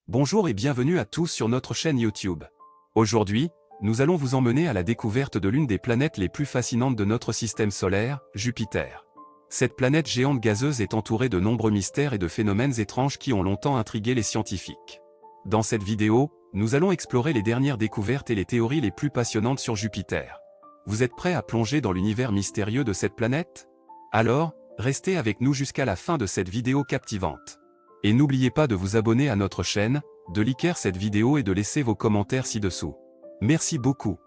Bonjour et bienvenue à tous sur notre chaîne YouTube. Aujourd'hui, nous allons vous emmener à la découverte de l'une des planètes les plus fascinantes de notre système solaire, Jupiter. Cette planète géante gazeuse est entourée de nombreux mystères et de phénomènes étranges qui ont longtemps intrigué les scientifiques. Dans cette vidéo, nous allons explorer les dernières découvertes et les théories les plus passionnantes sur Jupiter. Vous êtes prêts à plonger dans l'univers mystérieux de cette planète? Alors, restez avec nous jusqu'à la fin de cette vidéo captivante. Et n'oubliez pas de vous abonner à notre chaîne, de liker cette vidéo et de laisser vos commentaires ci-dessous. Merci beaucoup.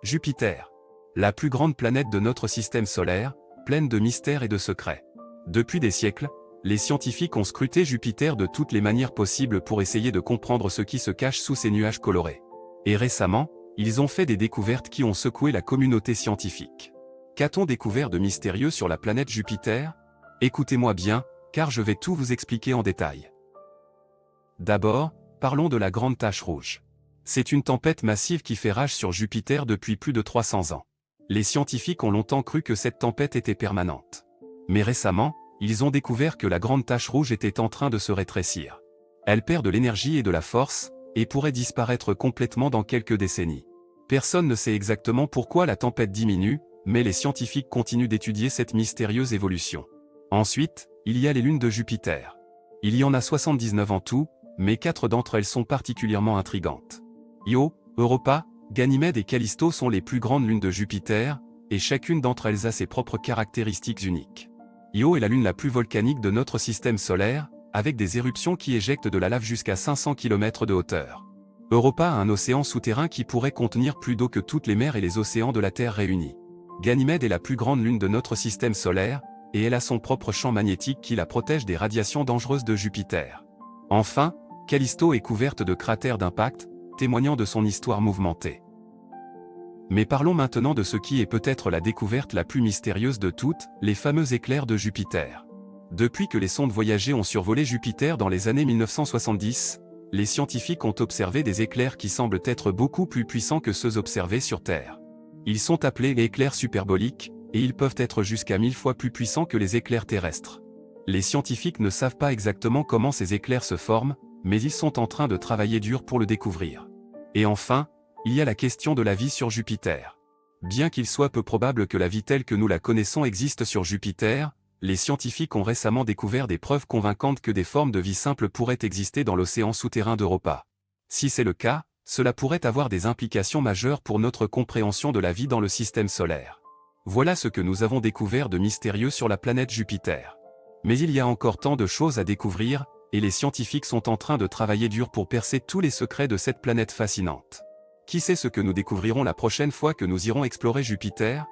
Jupiter. La plus grande planète de notre système solaire, pleine de mystères et de secrets. Depuis des siècles, les scientifiques ont scruté Jupiter de toutes les manières possibles pour essayer de comprendre ce qui se cache sous ces nuages colorés. Et récemment, ils ont fait des découvertes qui ont secoué la communauté scientifique. Qu'a-t-on découvert de mystérieux sur la planète Jupiter? Écoutez-moi bien, car je vais tout vous expliquer en détail. D'abord, parlons de la Grande Tache Rouge. C'est une tempête massive qui fait rage sur Jupiter depuis plus de 300 ans. Les scientifiques ont longtemps cru que cette tempête était permanente. Mais récemment, ils ont découvert que la Grande Tache Rouge était en train de se rétrécir. Elle perd de l'énergie et de la force, et pourrait disparaître complètement dans quelques décennies. Personne ne sait exactement pourquoi la tempête diminue, mais les scientifiques continuent d'étudier cette mystérieuse évolution. Ensuite, il y a les lunes de Jupiter. Il y en a 79 en tout, mais 4 d'entre elles sont particulièrement intrigantes. Io, Europa, Ganymède et Callisto sont les plus grandes lunes de Jupiter, et chacune d'entre elles a ses propres caractéristiques uniques. Io est la lune la plus volcanique de notre système solaire, avec des éruptions qui éjectent de la lave jusqu'à 500 km de hauteur. Europa a un océan souterrain qui pourrait contenir plus d'eau que toutes les mers et les océans de la Terre réunis. Ganymède est la plus grande lune de notre système solaire, et elle a son propre champ magnétique qui la protège des radiations dangereuses de Jupiter. Enfin, Callisto est couverte de cratères d'impact, témoignant de son histoire mouvementée. Mais parlons maintenant de ce qui est peut-être la découverte la plus mystérieuse de toutes, les fameux éclairs de Jupiter. Depuis que les sondes Voyager ont survolé Jupiter dans les années 1970, les scientifiques ont observé des éclairs qui semblent être beaucoup plus puissants que ceux observés sur Terre. Ils sont appelés les éclairs superboliques, et ils peuvent être jusqu'à 1000 fois plus puissants que les éclairs terrestres. Les scientifiques ne savent pas exactement comment ces éclairs se forment, mais ils sont en train de travailler dur pour le découvrir. Et enfin, il y a la question de la vie sur Jupiter. Bien qu'il soit peu probable que la vie telle que nous la connaissons existe sur Jupiter, les scientifiques ont récemment découvert des preuves convaincantes que des formes de vie simples pourraient exister dans l'océan souterrain d'Europa. Si c'est le cas, cela pourrait avoir des implications majeures pour notre compréhension de la vie dans le système solaire. Voilà ce que nous avons découvert de mystérieux sur la planète Jupiter. Mais il y a encore tant de choses à découvrir, et les scientifiques sont en train de travailler dur pour percer tous les secrets de cette planète fascinante. Qui sait ce que nous découvrirons la prochaine fois que nous irons explorer Jupiter?